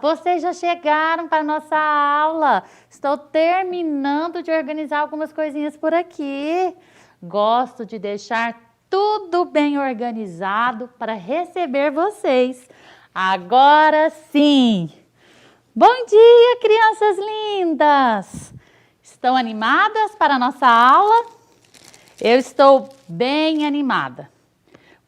vocês já chegaram para a nossa aula. Estou terminando de organizar algumas coisinhas por aqui. Gosto de deixar tudo bem organizado para receber vocês. Agora sim! Bom dia, crianças lindas! Estão animadas para a nossa aula? Eu estou bem animada,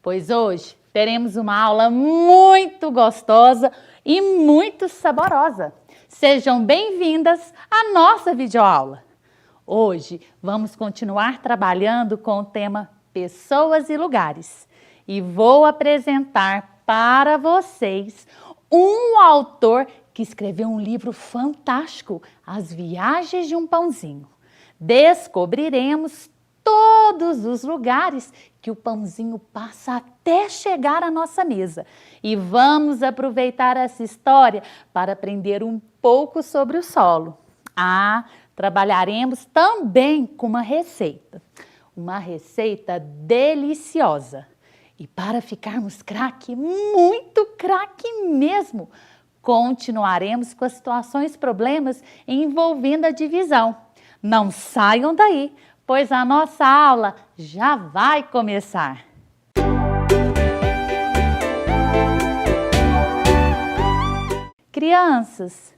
pois hoje teremos uma aula muito gostosa e muito saborosa. Sejam bem-vindas à nossa videoaula. Hoje vamos continuar trabalhando com o tema Pessoas e Lugares e vou apresentar para vocês um autor que escreveu um livro fantástico, As Viagens de um Pãozinho. Descobriremos todos os lugares que o pãozinho passa até chegar à nossa mesa. E vamos aproveitar essa história para aprender um pouco sobre o solo. Trabalharemos também com uma receita deliciosa. E para ficarmos craque, muito craque mesmo, continuaremos com as situações e problemas envolvendo a divisão. Não saiam daí, pois a nossa aula já vai começar. Crianças,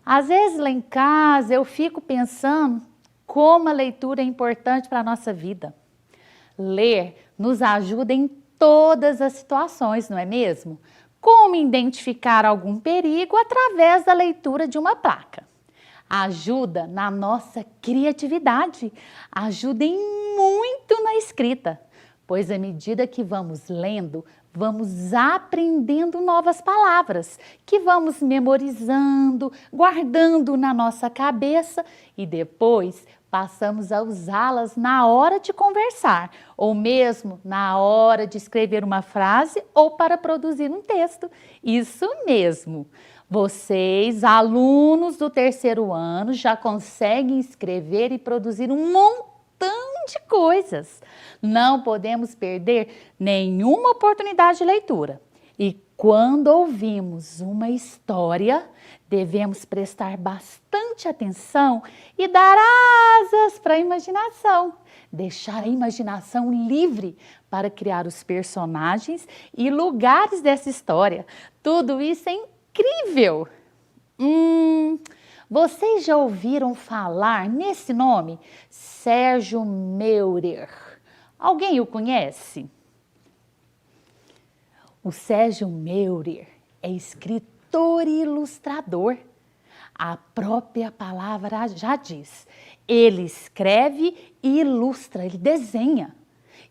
às vezes lá em casa eu fico pensando como a leitura é importante para a nossa vida. Ler nos ajuda em todas as situações, não é mesmo? Como identificar algum perigo através da leitura de uma placa. Ajuda na nossa criatividade, ajuda muito na escrita, pois à medida que vamos lendo, vamos aprendendo novas palavras, que vamos memorizando, guardando na nossa cabeça e depois passamos a usá-las na hora de conversar, ou mesmo na hora de escrever uma frase ou para produzir um texto. Isso mesmo! Vocês, alunos do terceiro ano, já conseguem escrever e produzir um montão de coisas. Não podemos perder nenhuma oportunidade de leitura. E quando ouvimos uma história, devemos prestar bastante atenção e dar asas para a imaginação. Deixar a imaginação livre para criar os personagens e lugares dessa história. Tudo isso é incrível! Vocês já ouviram falar nesse nome? Sérgio Meurer. Alguém o conhece? O Sérgio Meurer é escritor e ilustrador. A própria palavra já diz. Ele escreve e ilustra, ele desenha.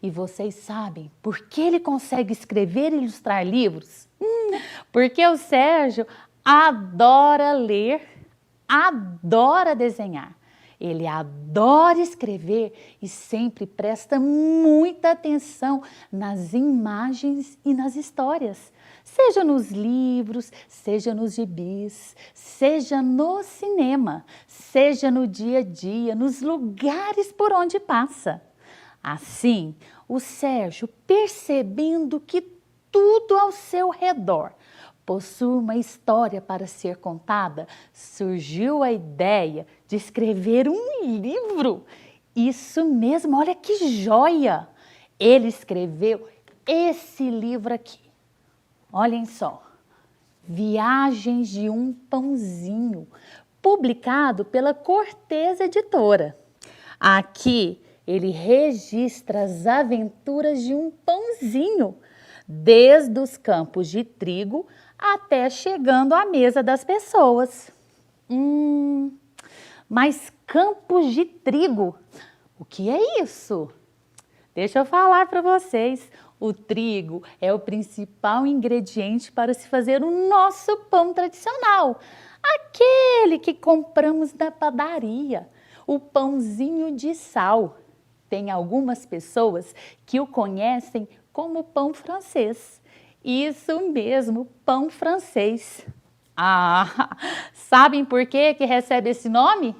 E vocês sabem por que ele consegue escrever e ilustrar livros? Porque o Sérgio adora ler, adora desenhar. Ele adora escrever e sempre presta muita atenção nas imagens e nas histórias. Seja nos livros, seja nos gibis, seja no cinema, seja no dia a dia, nos lugares por onde passa. Assim, o Sérgio, percebendo que tudo ao seu redor possui uma história para ser contada, surgiu a ideia de escrever um livro. Isso mesmo, olha que joia! Ele escreveu esse livro aqui. Olhem só, Viagens de um Pãozinho, publicado pela Cortez Editora. Aqui ele registra as aventuras de um pãozinho, desde os campos de trigo até chegando à mesa das pessoas. Mas campos de trigo, o que é isso? Deixa eu falar para vocês. O trigo é o principal ingrediente para se fazer o nosso pão tradicional. Aquele que compramos na padaria, o pãozinho de sal. Tem algumas pessoas que o conhecem como pão francês. Isso mesmo, pão francês. Sabem por que recebe esse nome?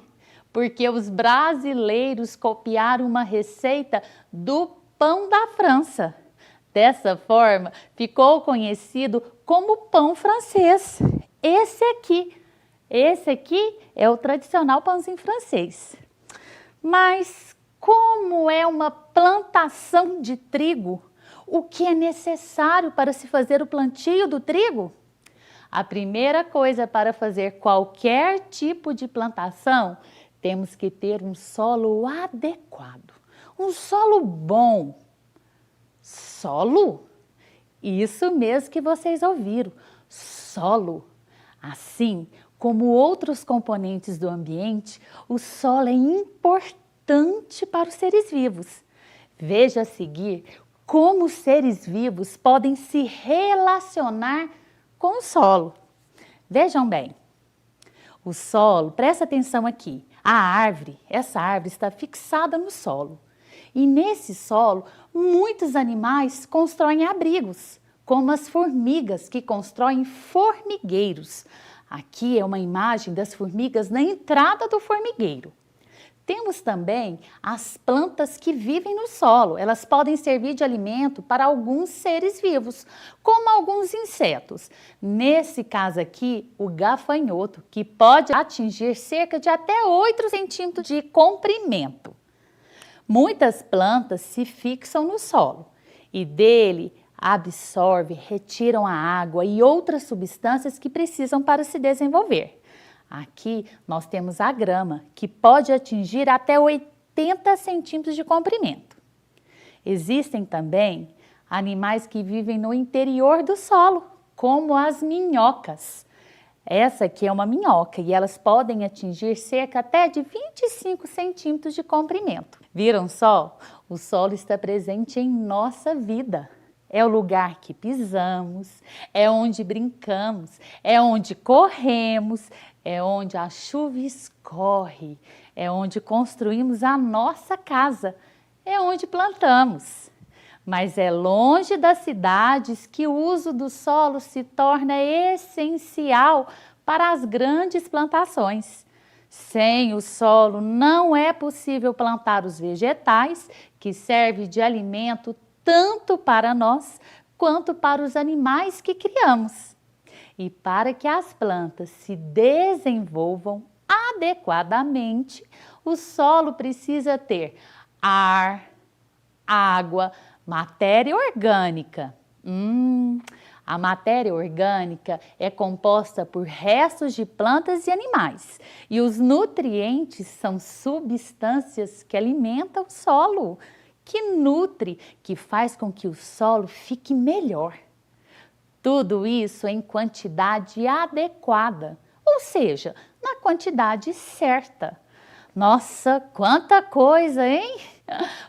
Porque os brasileiros copiaram uma receita do pão da França. Dessa forma, ficou conhecido como pão francês. esse aqui. Esse aqui é o tradicional pãozinho francês. Mas como é uma plantação de trigo, o que é necessário para se fazer o plantio do trigo? A primeira coisa para fazer qualquer tipo de plantação, temos que ter um solo adequado, um solo bom. Solo? Isso mesmo que vocês ouviram, solo. Assim como outros componentes do ambiente, o solo é importante para os seres vivos. Veja a seguir como os seres vivos podem se relacionar com o solo. Vejam bem, o solo, presta atenção aqui, essa árvore está fixada no solo. E nesse solo, muitos animais constroem abrigos, como as formigas que constroem formigueiros. Aqui é uma imagem das formigas na entrada do formigueiro. Temos também as plantas que vivem no solo. Elas podem servir de alimento para alguns seres vivos, como alguns insetos. Nesse caso aqui, o gafanhoto, que pode atingir cerca de até 8 centímetros de comprimento. Muitas plantas se fixam no solo e dele retiram a água e outras substâncias que precisam para se desenvolver. Aqui nós temos a grama, que pode atingir até 80 centímetros de comprimento. Existem também animais que vivem no interior do solo, como as minhocas. Essa aqui é uma minhoca e elas podem atingir cerca até de 25 centímetros de comprimento. Viram só? O solo está presente em nossa vida. É o lugar que pisamos, é onde brincamos, é onde corremos, é onde a chuva escorre, é onde construímos a nossa casa, é onde plantamos. Mas é longe das cidades que o uso do solo se torna essencial para as grandes plantações. Sem o solo não é possível plantar os vegetais que servem de alimento tanto para nós quanto para os animais que criamos. E para que as plantas se desenvolvam adequadamente, o solo precisa ter ar, água, matéria orgânica. A matéria orgânica é composta por restos de plantas e animais. E os nutrientes são substâncias que alimentam o solo, que nutre, que faz com que o solo fique melhor. Tudo isso em quantidade adequada, ou seja, na quantidade certa. Nossa, quanta coisa, hein?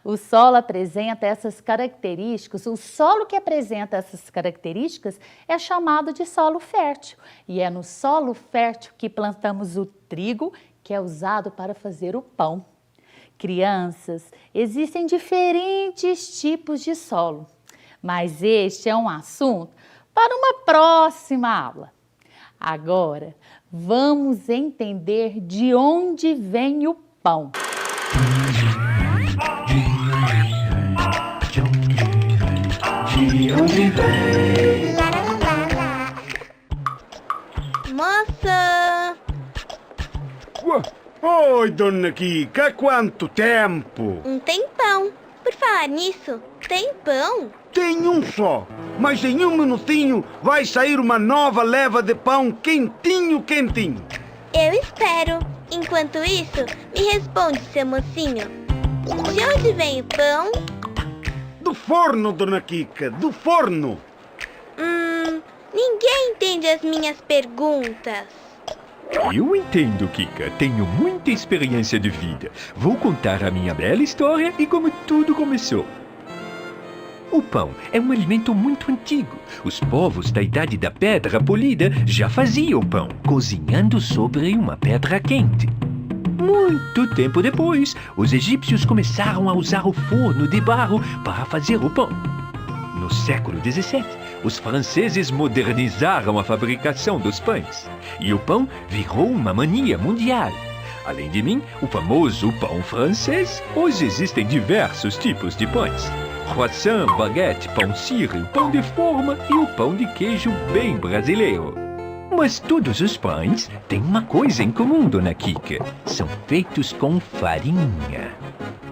O solo apresenta essas características, o solo que apresenta essas características é chamado de solo fértil. E é no solo fértil que plantamos o trigo, que é usado para fazer o pão. Crianças, existem diferentes tipos de solo, mas este é um assunto para uma próxima aula. Agora, vamos entender de onde vem o pão. De onde vem? Moça! Oi, dona Kika, há quanto tempo? Um tempão. Por falar nisso, tem pão? Tem um só, mas em um minutinho vai sair uma nova leva de pão quentinho, quentinho. Eu espero. Enquanto isso, me responde, seu mocinho. De onde vem o pão? Do forno, dona Kika, do forno. Ninguém entende as minhas perguntas. Eu entendo, Kika. Tenho muita experiência de vida. Vou contar a minha bela história e como tudo começou. O pão é um alimento muito antigo. Os povos da Idade da Pedra Polida já faziam pão, cozinhando sobre uma pedra quente. Muito tempo depois, os egípcios começaram a usar o forno de barro para fazer o pão. No século XVII, os franceses modernizaram a fabricação dos pães e o pão virou uma mania mundial. Além de mim, o famoso pão francês, hoje existem diversos tipos de pães. Croissant, baguete, pão sírio, pão de forma e o pão de queijo bem brasileiro. Mas todos os pães têm uma coisa em comum, Dona Kika. São feitos com farinha.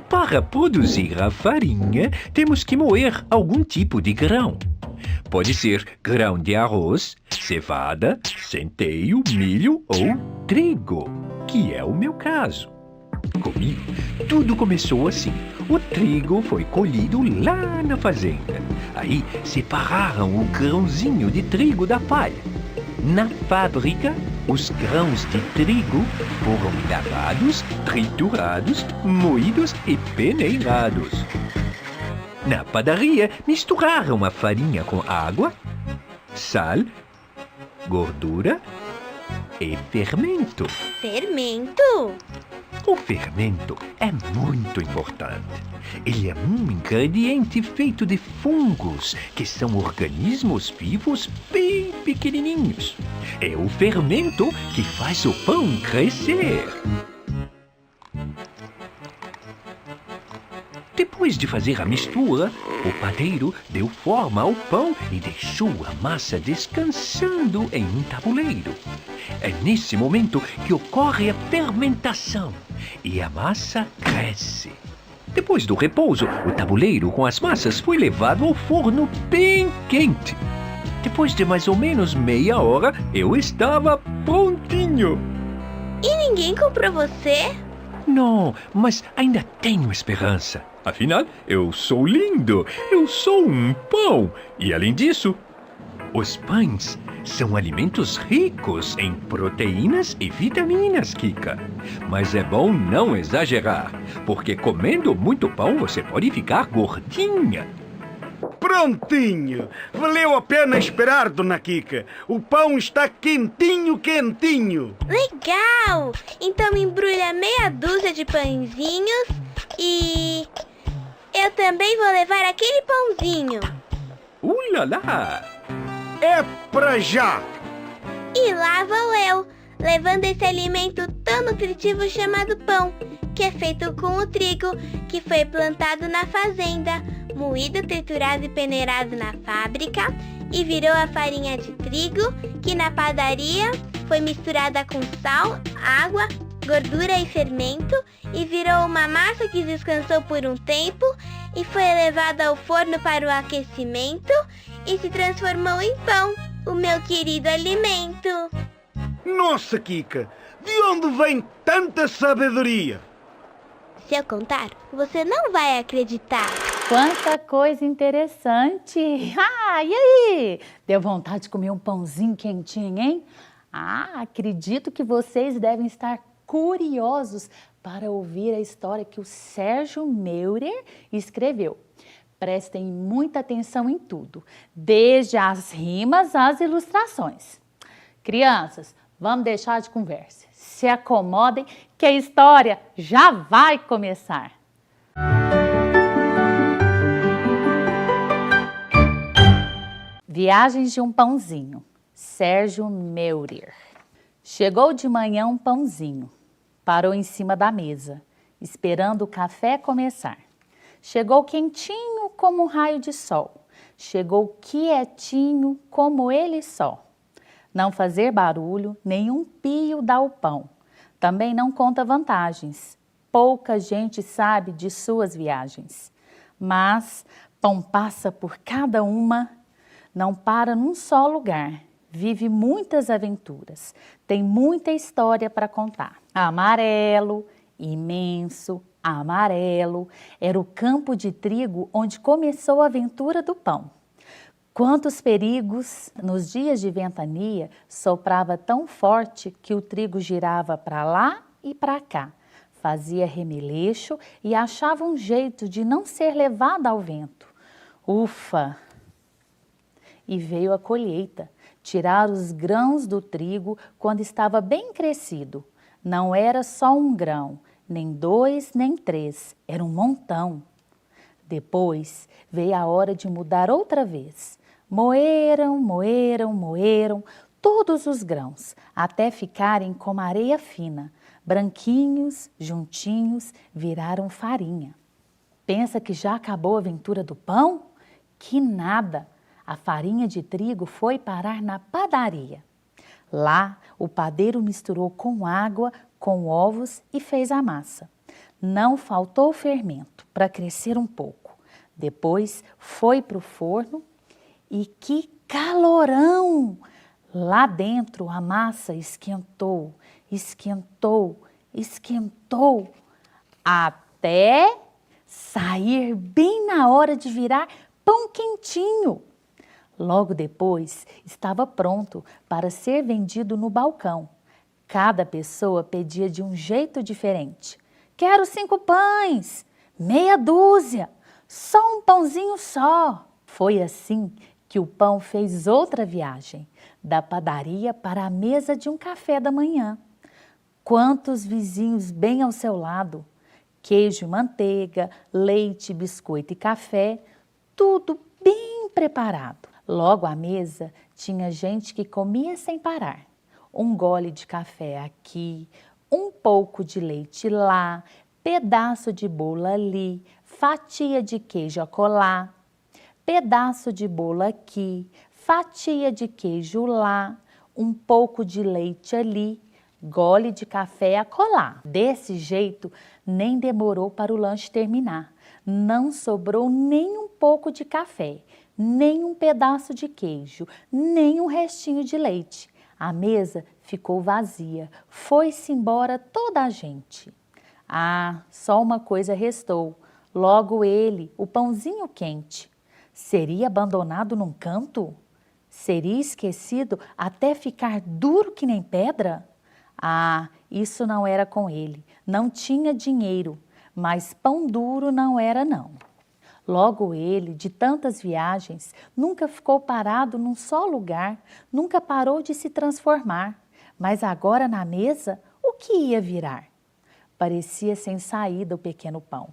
Para produzir a farinha, temos que moer algum tipo de grão. Pode ser grão de arroz, cevada, centeio, milho ou trigo, que é o meu caso. Comigo, tudo começou assim. O trigo foi colhido lá na fazenda. Aí separaram o grãozinho de trigo da palha. Na fábrica, os grãos de trigo foram lavados, triturados, moídos e peneirados. Na padaria, misturaram a farinha com água, sal, gordura e fermento. Fermento? O fermento é muito importante. Ele é um ingrediente feito de fungos, que são organismos vivos bem pequenininhos. É o fermento que faz o pão crescer. Depois de fazer a mistura, o padeiro deu forma ao pão e deixou a massa descansando em um tabuleiro. É nesse momento que ocorre a fermentação e a massa cresce. Depois do repouso, o tabuleiro com as massas foi levado ao forno bem quente. Depois de mais ou menos meia hora, eu estava prontinho. E ninguém comprou você? Não, mas ainda tenho esperança. Afinal, eu sou lindo, eu sou um pão. E além disso, os pães são alimentos ricos em proteínas e vitaminas, Kika. Mas é bom não exagerar, porque comendo muito pão você pode ficar gordinha. Prontinho! Valeu a pena esperar, Dona Kika. O pão está quentinho, quentinho. Legal! Então embrulha meia dúzia de pãezinhos e... eu também vou levar aquele pãozinho. Lá! É pra já! E lá vou eu, levando esse alimento tão nutritivo chamado pão, que é feito com o trigo que foi plantado na fazenda, moído, triturado e peneirado na fábrica, e virou a farinha de trigo, que na padaria foi misturada com sal, água, gordura e fermento, e virou uma massa que descansou por um tempo, e foi levada ao forno para o aquecimento, e se transformou em pão, o meu querido alimento. Nossa, Kika, de onde vem tanta sabedoria? Se eu contar, você não vai acreditar. Quanta coisa interessante! Ah, e aí? Deu vontade de comer um pãozinho quentinho, hein? Ah, acredito que vocês devem estar curiosos para ouvir a história que o Sérgio Meurer escreveu. Prestem muita atenção em tudo, desde as rimas às ilustrações. Crianças, vamos deixar de conversa. Se acomodem que a história já vai começar. Viagens de um pãozinho. Sérgio Meurer. Chegou de manhã um pãozinho. Parou em cima da mesa, esperando o café começar. Chegou quentinho como um raio de sol. Chegou quietinho como ele só. Não fazer barulho, nenhum pio dá o pão. Também não conta vantagens. Pouca gente sabe de suas viagens. Mas pão passa por cada uma, não para num só lugar. Vive muitas aventuras, tem muita história para contar. Amarelo, imenso, amarelo, era o campo de trigo onde começou a aventura do pão. Quantos perigos! Nos dias de ventania, soprava tão forte que o trigo girava para lá e para cá. Fazia remeleixo e achava um jeito de não ser levado ao vento. Ufa! E veio a colheita. Tirar os grãos do trigo quando estava bem crescido. Não era só um grão, nem dois, nem três, era um montão. Depois veio a hora de mudar outra vez. Moeram, moeram, moeram todos os grãos, até ficarem como areia fina. Branquinhos, juntinhos, viraram farinha. Pensa que já acabou a aventura do pão? Que nada! A farinha de trigo foi parar na padaria. Lá, o padeiro misturou com água, com ovos e fez a massa. Não faltou fermento para crescer um pouco. Depois foi para o forno e que calorão! Lá dentro a massa esquentou, esquentou, esquentou, até sair bem na hora de virar pão quentinho. Logo depois estava pronto para ser vendido no balcão. Cada pessoa pedia de um jeito diferente. Quero 5 pães, meia dúzia, só um pãozinho só. Foi assim que o pão fez outra viagem, da padaria para a mesa de um café da manhã. Quantos vizinhos bem ao seu lado, queijo e manteiga, leite, biscoito e café, tudo bem preparado. Logo à mesa tinha gente que comia sem parar. Um gole de café aqui, um pouco de leite lá, pedaço de bolo ali, fatia de queijo acolá, pedaço de bolo aqui, fatia de queijo lá, um pouco de leite ali, gole de café acolá. Desse jeito, nem demorou para o lanche terminar. Não sobrou nem um pouco de café, nem um pedaço de queijo, nem um restinho de leite. A mesa ficou vazia, foi-se embora toda a gente. Ah, só uma coisa restou, logo ele, o pãozinho quente. Seria abandonado num canto? Seria esquecido até ficar duro que nem pedra? Ah, isso não era com ele, não tinha dinheiro, mas pão duro não era não. Logo ele, de tantas viagens, nunca ficou parado num só lugar, nunca parou de se transformar. Mas agora na mesa, o que ia virar? Parecia sem saída o pequeno pão.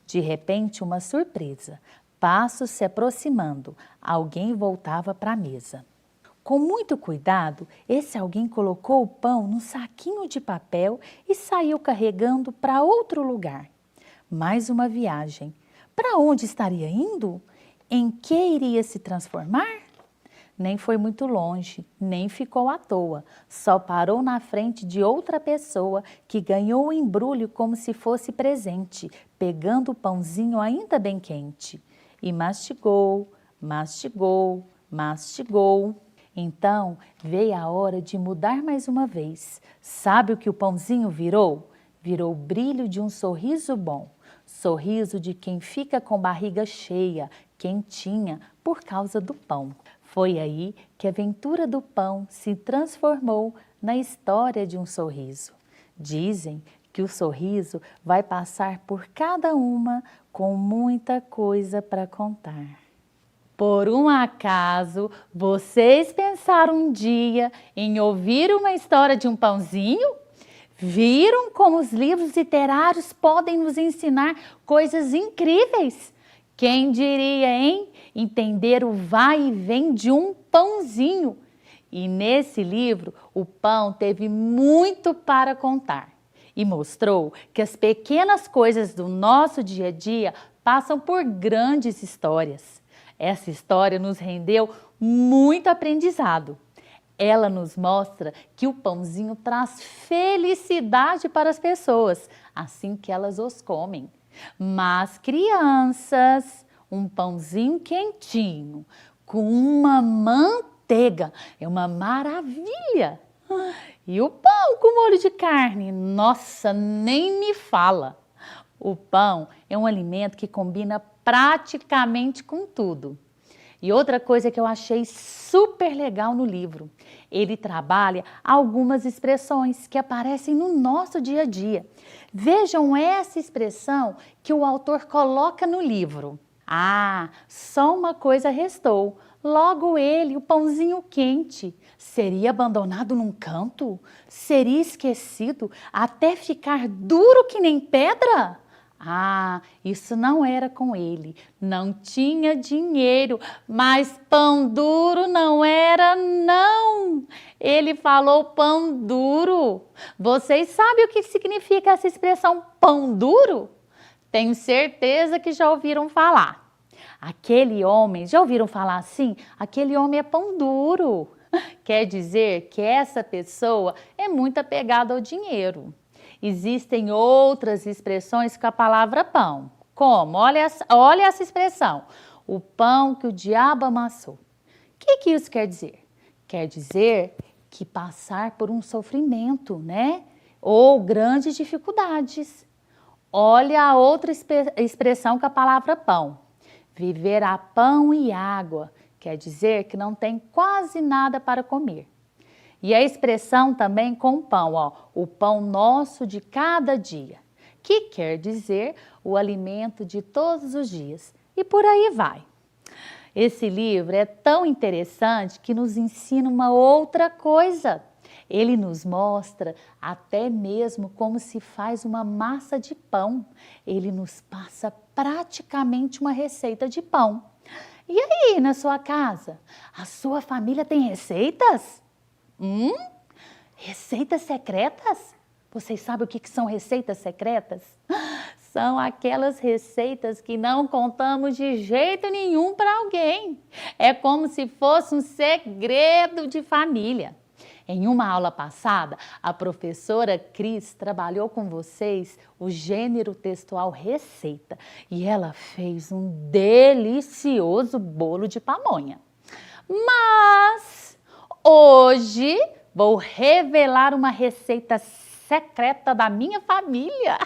De repente, uma surpresa. Passos se aproximando, alguém voltava para a mesa. Com muito cuidado, esse alguém colocou o pão num saquinho de papel e saiu carregando para outro lugar. Mais uma viagem. Para onde estaria indo? Em que iria se transformar? Nem foi muito longe, nem ficou à toa. Só parou na frente de outra pessoa que ganhou o embrulho como se fosse presente, pegando o pãozinho ainda bem quente. E mastigou, mastigou, mastigou. Então veio a hora de mudar mais uma vez. Sabe o que o pãozinho virou? Virou o brilho de um sorriso bom. Sorriso de quem fica com barriga cheia, quentinha, por causa do pão. Foi aí que a aventura do pão se transformou na história de um sorriso. Dizem que o sorriso vai passar por cada uma com muita coisa para contar. Por um acaso, vocês pensaram um dia em ouvir uma história de um pãozinho? Viram como os livros literários podem nos ensinar coisas incríveis? Quem diria, hein? Entender o vai e vem de um pãozinho. E nesse livro, o pão teve muito para contar. E mostrou que as pequenas coisas do nosso dia a dia passam por grandes histórias. Essa história nos rendeu muito aprendizado. Ela nos mostra que o pãozinho traz felicidade para as pessoas, assim que elas os comem. Mas, crianças, um pãozinho quentinho com uma manteiga é uma maravilha. E o pão com molho de carne, nossa, nem me fala. O pão é um alimento que combina praticamente com tudo. E outra coisa que eu achei super legal no livro, ele trabalha algumas expressões que aparecem no nosso dia a dia. Vejam essa expressão que o autor coloca no livro. Ah, só uma coisa restou. Logo ele, o pãozinho quente, seria abandonado num canto? Seria esquecido até ficar duro que nem pedra? Ah, isso não era com ele, não tinha dinheiro, mas pão duro não era não. Ele falou pão duro. Vocês sabem o que significa essa expressão pão duro? Tenho certeza que já ouviram falar. Aquele homem, já ouviram falar assim? Aquele homem é pão duro. Quer dizer que essa pessoa é muito apegada ao dinheiro. Existem outras expressões com a palavra pão, como, olha essa expressão, o pão que o diabo amassou. O que isso quer dizer? Quer dizer que passar por um sofrimento, né? Ou grandes dificuldades. Olha a outra expressão com a palavra pão. Viver a pão e água. Quer dizer que não tem quase nada para comer. E a expressão também com pão, ó, o pão nosso de cada dia, que quer dizer o alimento de todos os dias. E por aí vai. Esse livro é tão interessante que nos ensina uma outra coisa. Ele nos mostra até mesmo como se faz uma massa de pão. Ele nos passa praticamente uma receita de pão. E aí, na sua casa, a sua família tem receitas? Receitas secretas? Vocês sabem o que são receitas secretas? São aquelas receitas que não contamos de jeito nenhum para alguém. É como se fosse um segredo de família. Em uma aula passada, a professora Cris trabalhou com vocês o gênero textual receita e ela fez um delicioso bolo de pamonha. Mas hoje vou revelar uma receita secreta da minha família.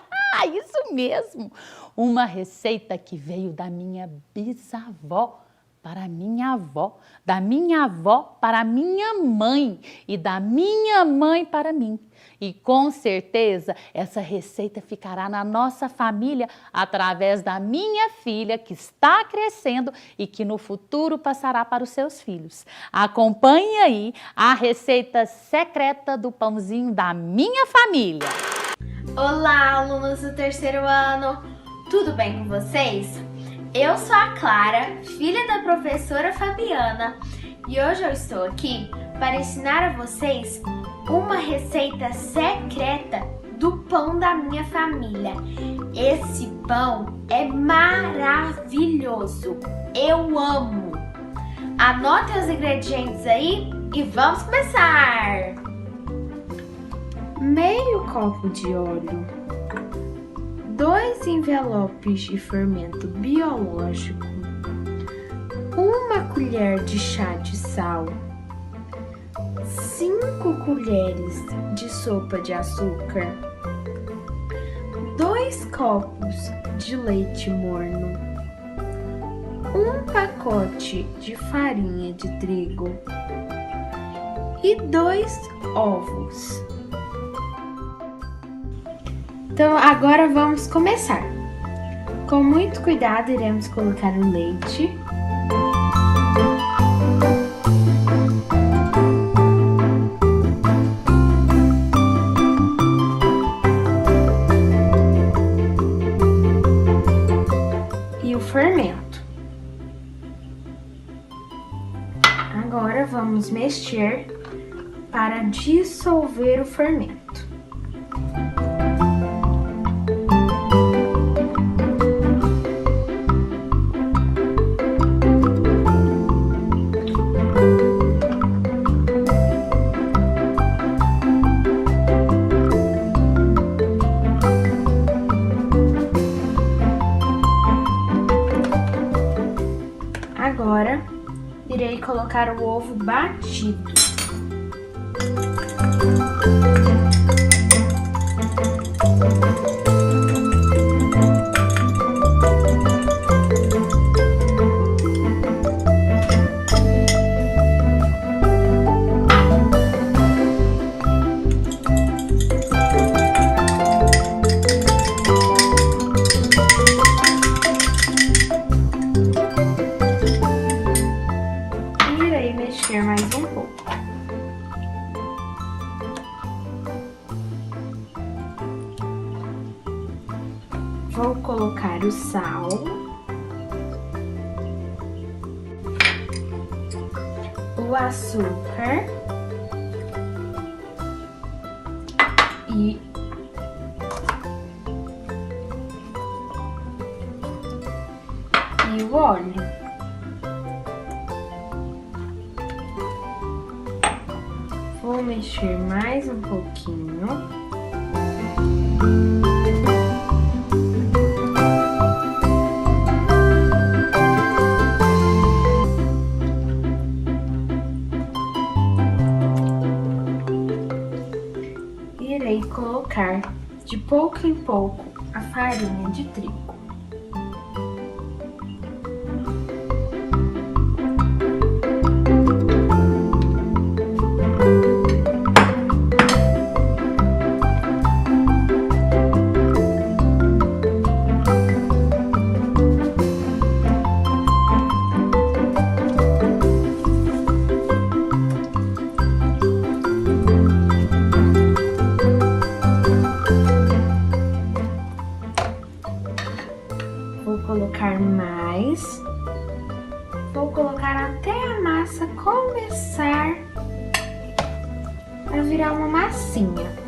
Isso mesmo! Uma receita que veio da minha bisavó para a minha avó, da minha avó para a minha mãe e da minha mãe para mim. E com certeza essa receita ficará na nossa família através da minha filha que está crescendo e que no futuro passará para os seus filhos. Acompanhe aí a receita secreta do pãozinho da minha família. Olá, alunos do 3º ano! Tudo bem com vocês? Eu sou a Clara, filha da professora Fabiana, e hoje eu estou aqui para ensinar a vocês uma receita secreta do pão da minha família. Esse pão é maravilhoso, eu amo! Anotem os ingredientes aí e vamos começar! Meio copo de óleo, 2 envelopes de fermento biológico, 1 colher de chá de sal, 5 colheres de sopa de açúcar, 2 copos de leite morno, 1 pacote de farinha de trigo e 2 ovos. Então, agora vamos começar. Com muito cuidado, iremos colocar o leite. E o fermento. Agora vamos mexer para dissolver o fermento. Agora, irei colocar o ovo batido. Mexer mais um pouco. Vou colocar o sal, o açúcar e o óleo. mexer mais um pouquinho. Irei colocar de pouco em pouco a farinha de trigo. Vou colocar mais. Vou colocar até a massa começar a virar uma massinha.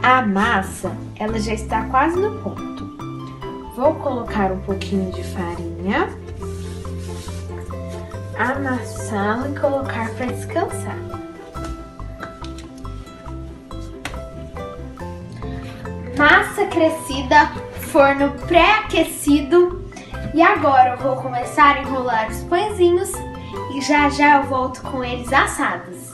A massa, ela já está quase no ponto. Vou colocar um pouquinho de farinha, amassá-la e colocar para descansar. Massa crescida, forno pré-aquecido. E agora eu vou começar a enrolar os pãezinhos e já eu volto com eles assados.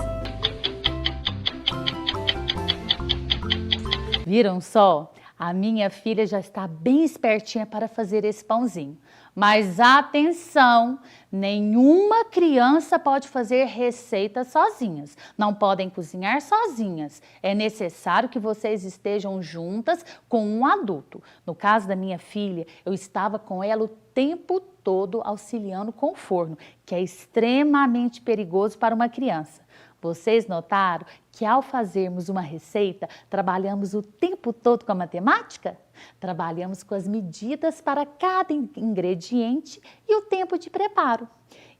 Viram só? A minha filha já está bem espertinha para fazer esse pãozinho. Mas atenção, nenhuma criança pode fazer receitas sozinhas. Não podem cozinhar sozinhas. É necessário que vocês estejam juntas com um adulto. No caso da minha filha, eu estava com ela o tempo todo auxiliando com o forno, que é extremamente perigoso para uma criança. Vocês notaram que ao fazermos uma receita, trabalhamos o tempo todo com a matemática? Trabalhamos com as medidas para cada ingrediente e o tempo de preparo.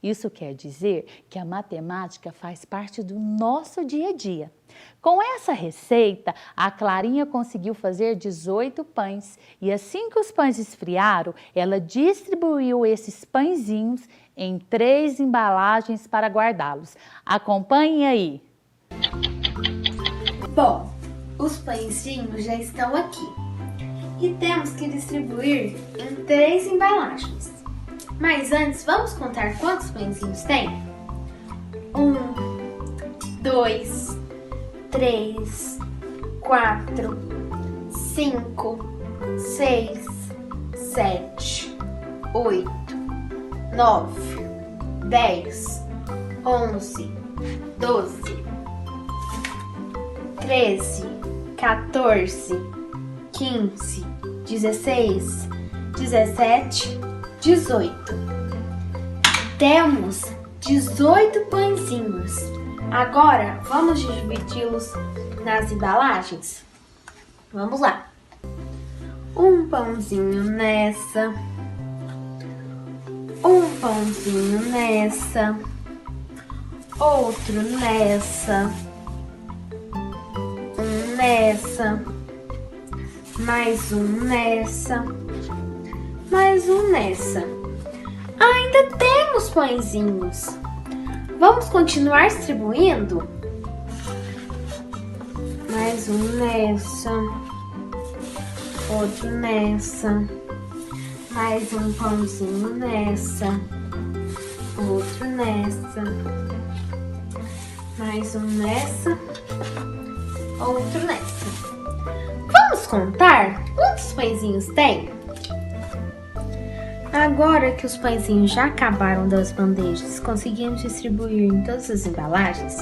Isso quer dizer que a matemática faz parte do nosso dia a dia. Com essa receita, a Clarinha conseguiu fazer 18 pães e assim que os pães esfriaram, ela distribuiu esses pãezinhos em 3 embalagens para guardá-los. Acompanhem aí. Bom, os pãezinhos já estão aqui e temos que distribuir em 3 embalagens. Mas antes, vamos contar quantos pãezinhos tem? 1, 2, 3, 4, 5, 6, 7, 8, 9, 10, 11, 12, 13, 14, 15, 16, 17, 18. Temos 18 pãezinhos. Agora, vamos dividi-los nas embalagens? Vamos lá. Um pãozinho nessa. Um pãozinho nessa. Outro nessa. Um nessa. Mais um nessa. Mais um nessa. Ainda temos pãezinhos. Vamos continuar distribuindo? Mais um nessa. Outro nessa. Mais um pãozinho nessa. Outro nessa. Mais um nessa. Outro nessa. Vamos contar quantos pãezinhos tem? Agora que os pãezinhos já acabaram das bandejas, conseguimos distribuir em todas as embalagens,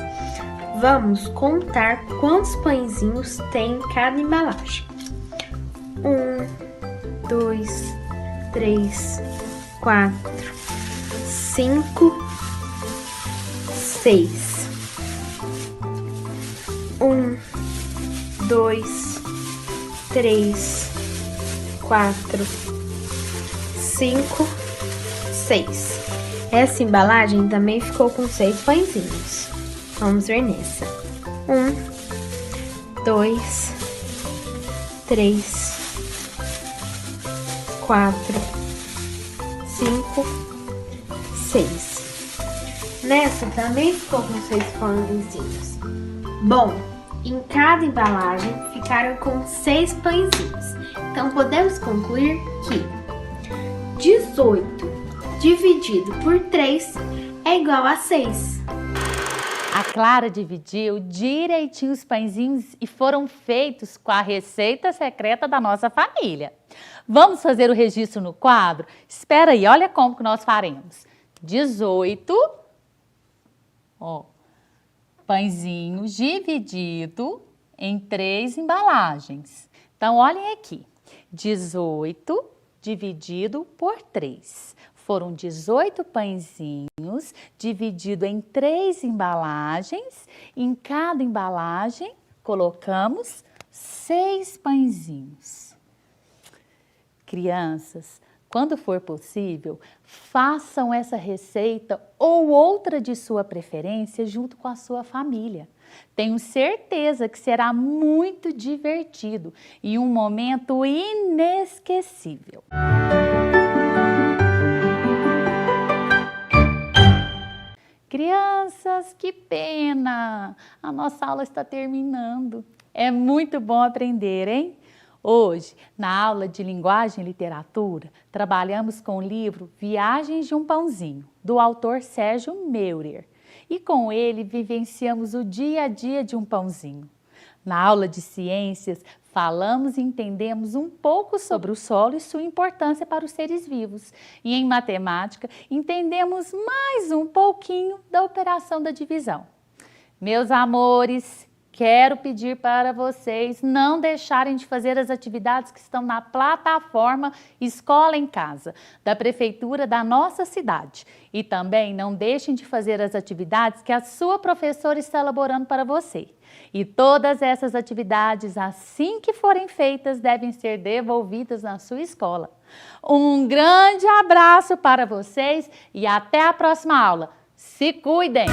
vamos contar quantos pãezinhos tem em cada embalagem. 1, 2, 3, 4, 5, 6. 1, 2, 3, 4, 5, 6. Essa embalagem também ficou com 6 pãezinhos. Vamos ver nessa. 1, 2, 3, 4, 5, 6. Nessa também ficou com 6 pãezinhos. Bom, em cada embalagem ficaram com 6 pãezinhos. Então podemos concluir que 18 dividido por 3 é igual a 6. A Clara dividiu direitinho os pãezinhos e foram feitos com a receita secreta da nossa família. Vamos fazer o registro no quadro? Espera aí, olha como que nós faremos. 18, pãezinhos dividido em 3 embalagens. Então, olhem aqui. 18 dividido por 3. Foram 18 pãezinhos dividido em 3 embalagens. Em cada embalagem, colocamos 6 pãezinhos. Crianças, quando for possível, façam essa receita ou outra de sua preferência junto com a sua família. Tenho certeza que será muito divertido e um momento inesquecível. Crianças, que pena! A nossa aula está terminando. É muito bom aprender, hein? Hoje, na aula de Linguagem e Literatura, trabalhamos com o livro Viagens de um Pãozinho, do autor Sérgio Meurer. E com ele vivenciamos o dia a dia de um pãozinho. Na aula de Ciências, falamos e entendemos um pouco sobre o solo e sua importância para os seres vivos. E em Matemática, entendemos mais um pouquinho da operação da divisão. Meus amores, quero pedir para vocês não deixarem de fazer as atividades que estão na plataforma Escola em Casa, da Prefeitura da nossa cidade. E também não deixem de fazer as atividades que a sua professora está elaborando para você. E todas essas atividades, assim que forem feitas, devem ser devolvidas na sua escola. Um grande abraço para vocês e até a próxima aula. Se cuidem!